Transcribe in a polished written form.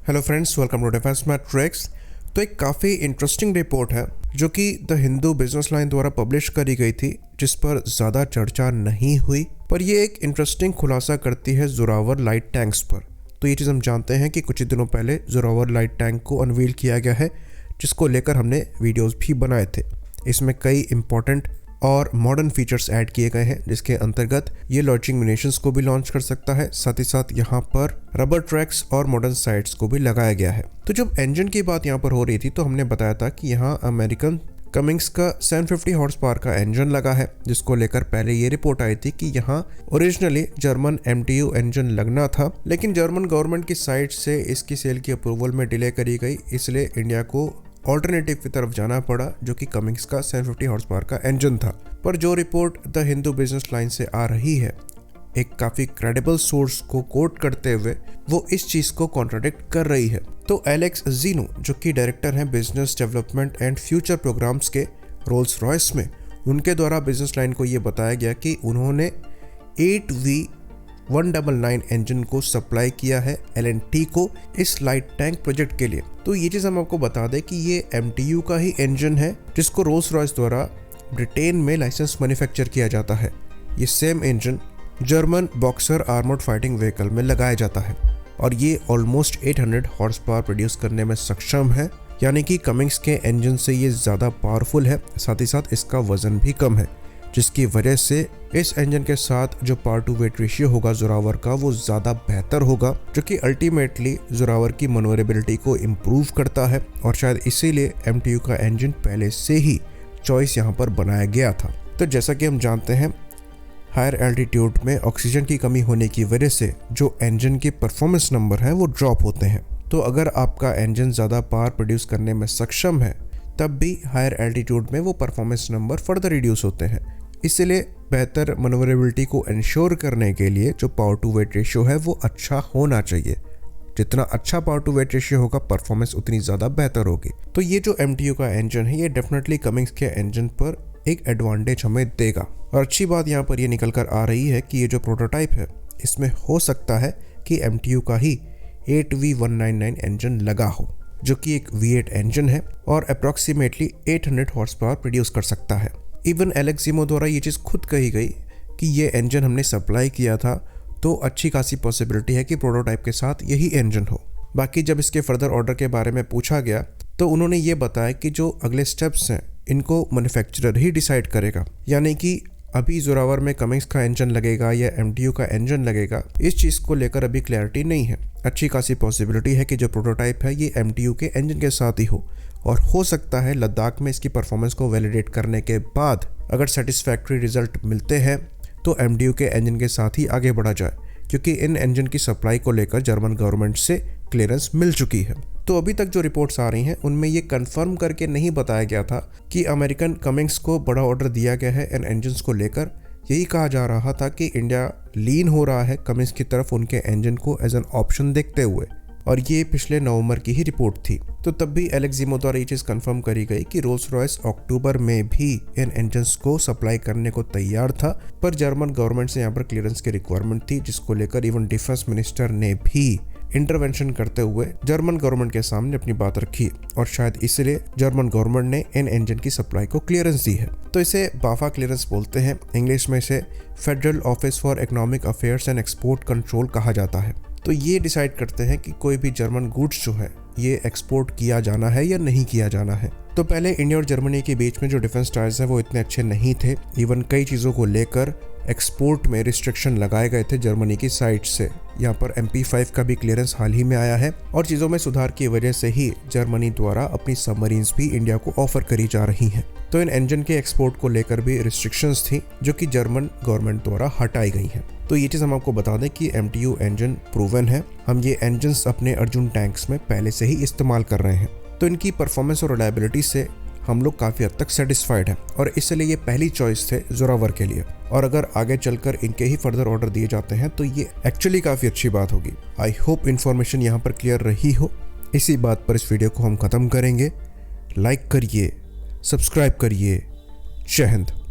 Hello friends, welcome to defence matrix. तो एक काफ़ी इंटरेस्टिंग रिपोर्ट है जो कि द हिंदू बिजनेस लाइन द्वारा पब्लिश करी गई थी, जिस पर ज़्यादा चर्चा नहीं हुई, पर ये एक इंटरेस्टिंग खुलासा करती है जोरावर लाइट टैंक्स पर। तो ये चीज़ हम जानते हैं कि कुछ ही दिनों पहले जोरावर लाइट टैंक को अनवील किया गया है, जिसको लेकर हमने वीडियोज़ भी बनाए थे। इसमें कई इंपॉर्टेंट और मॉडर्न फीचर्स ऐड किए गए हैं, जिसके अंतर्गत ये लॉन्चिंग म्यूनिशंस को भी लॉन्च कर सकता है। साथ ही साथ यहाँ पर रबर ट्रैक्स और मॉडर्न साइट्स को भी लगाया गया है। तो जब इंजन की बात यहाँ पर हो रही थी तो हमने बताया था कि यहाँ अमेरिकन कमिंग्स का 750 हॉर्स पावर का इंजन लगा है, जिसको लेकर पहले ये रिपोर्ट आई थी कि यहाँ ओरिजिनली जर्मन MTU इंजन लगना था, लेकिन जर्मन गवर्नमेंट की साइड से इसकी सेल की अप्रूवल में डिले करी गई, इसलिए इंडिया को ऑल्टरनेटिव की तरफ जाना पड़ा, जो कि कमिंग्स का 750 हॉर्स पावर का इंजन था। पर जो report the Hindu business line से आ रही है, एक काफ़ी क्रेडिबल सोर्स को कोट करते हुए वो इस चीज़ को कॉन्ट्राडिक्ट कर रही है। तो एलेक्स ज़ीनो, जो कि डायरेक्टर हैं business development and future programmes के रोल्स रॉयस में, उनके द्वारा बिजनेस लाइन को ये बताया गया कि उन्होंने 8V199 इंजन को सप्लाई किया है L&T को इस लाइट टैंक प्रोजेक्ट के लिए। तो ये चीज़ हम आपको बता दें कि ये MTU का ही इंजन है, जिसको रोल्स रॉयस द्वारा ब्रिटेन में लाइसेंस मैन्युफैक्चर किया जाता है। ये same engine German boxer armoured fighting vehicle में लगाया जाता है और ये ऑलमोस्ट 800 हॉर्स पावर प्रोड्यूस करने में सक्षम है, यानी कि कमिंग्स के इंजन से ये ज़्यादा पावरफुल है। साथ ही साथ इसका वजन भी कम है, जिसकी वजह से इस इंजन के साथ जो पावर टू वेट रेशियो होगा जोरावर का, वो ज़्यादा बेहतर होगा, जो कि अल्टीमेटली जोरावर की मनोवरेबिलिटी को इम्प्रूव करता है। और शायद इसीलिए MTU का इंजन पहले से ही चॉइस यहाँ पर बनाया गया था। तो जैसा कि हम जानते हैं, हायर एल्टीट्यूड में ऑक्सीजन की कमी होने की वजह से जो इंजन के परफॉर्मेंस नंबर हैं वो ड्रॉप होते हैं। तो अगर आपका इंजन ज़्यादा पावर प्रोड्यूस करने में सक्षम है, तब भी हायर एल्टीट्यूड में वो परफॉर्मेंस नंबर फर्दर रिड्यूस होते हैं। इसलिए बेहतर मनोवरेबिलिटी को इंश्योर करने के लिए जो पावर टू वेट रेशियो है वो अच्छा होना चाहिए। जितना अच्छा पावर टू वेट रेशियो होगा, परफॉर्मेंस उतनी ज़्यादा बेहतर होगी। तो ये जो MTU का इंजन है, ये डेफिनेटली कमिंग्स के इंजन पर एक एडवांटेज हमें देगा। और अच्छी बात यहाँ पर ये निकल कर आ रही है कि ये जो प्रोटोटाइप है, इसमें हो सकता है कि MTU का ही 8V199 इंजन लगा हो, जो कि एक V8 इंजन है और अप्रॉक्सीमेटली 800 हॉर्स पावर प्रोड्यूस कर सकता है। इवन एलेक्स ज़ीनो द्वारा ये चीज़ खुद कही गई कि ये इंजन हमने सप्लाई किया था, तो अच्छी खासी पॉसिबिलिटी है कि प्रोटोटाइप के साथ यही इंजन हो। बाकी जब इसके फर्दर ऑर्डर के बारे में पूछा गया तो उन्होंने ये बताया कि जो अगले स्टेप्स हैं इनको मैन्युफैक्चरर ही डिसाइड करेगा, यानी कि अभी जोरावर में कमिंग्स का इंजन लगेगा या MTU का इंजन लगेगा, इस चीज़ को लेकर अभी क्लैरिटी नहीं है। अच्छी खासी पॉसिबिलिटी है कि जो प्रोटोटाइप है ये MTU के इंजन के साथ ही हो, और हो सकता है लद्दाख में इसकी परफॉर्मेंस को वैलिडेट करने के बाद अगर सेटिस्फैक्ट्री रिजल्ट मिलते हैं तो MTU के इंजन के साथ ही आगे बढ़ा जाए, क्योंकि इन इंजन की सप्लाई को लेकर जर्मन गवर्नमेंट से क्लियरेंस मिल चुकी है। तो अभी तक जो रिपोर्ट्स आ रही हैं उनमें ये कंफर्म करके नहीं बताया गया था कि अमेरिकन कमिंग्स को बड़ा ऑर्डर दिया गया है इन इंजन्स को लेकर। यही कहा जा रहा था कि इंडिया लीन हो रहा है कमिंग्स की तरफ उनके इंजन को एज एन ऑप्शन देखते हुए, और ये पिछले नवंबर की ही रिपोर्ट थी। तो तब भी एलेक्स ज़ीनो द्वारा ये चीज़ कंफर्म करी गई कि रोल्स रॉयस अक्टूबर में भी इन इंजन्स को सप्लाई करने को तैयार था, पर जर्मन गवर्नमेंट से यहाँ पर क्लियरेंस की रिक्वायरमेंट थी, जिसको लेकर इवन डिफेंस मिनिस्टर ने भी इंटरवेंशन करते हुए जर्मन गवर्नमेंट के सामने अपनी बात रखी, और शायद इसलिए जर्मन गवर्नमेंट ने इन इंजन की सप्लाई को क्लियरेंस दी है। तो इसे बाफा क्लियरेंस बोलते हैं, इंग्लिश में इसे federal office for economic affairs and export control कहा जाता है। तो ये डिसाइड करते हैं कि कोई भी जर्मन गुड्स जो है ये एक्सपोर्ट किया जाना है या नहीं किया जाना है। तो पहले इंडिया और जर्मनी के बीच में जो डिफेंस टाइज हैं वो इतने अच्छे नहीं थे। इवन कई चीज़ों को लेकर एक्सपोर्ट में रिस्ट्रिक्शन लगाए गए थे जर्मनी की साइड से। यहाँ पर MP5 का भी क्लियरेंस हाल ही में आया है, और चीज़ों में सुधार की वजह से ही जर्मनी द्वारा अपनी सबमरीन्स भी इंडिया को ऑफर करी जा रही हैं। तो इन इंजन के एक्सपोर्ट को लेकर भी रिस्ट्रिक्शंस थी, जो कि जर्मन गवर्नमेंट द्वारा हटाई गई हैं। तो ये चीज़ हम आपको बता दें कि MTU इंजन प्रूवन है। हम ये इंजन्स अपने अर्जुन टैंक्स में पहले से ही इस्तेमाल कर रहे हैं, तो इनकी परफॉर्मेंस और रिलायबिलिटी से हम लोग काफ़ी हद तक सेटिस्फाइड हैं, और इसलिए ये पहली चॉइस थे जोरावर के लिए। और अगर आगे चलकर इनके ही फर्दर ऑर्डर दिए जाते हैं तो ये एक्चुअली काफ़ी अच्छी बात होगी। आई होप इन्फॉर्मेशन यहाँ पर क्लियर रही हो। इसी बात पर इस वीडियो को हम ख़त्म करेंगे। लाइक करिए, सब्सक्राइब करिए। जय हिंद।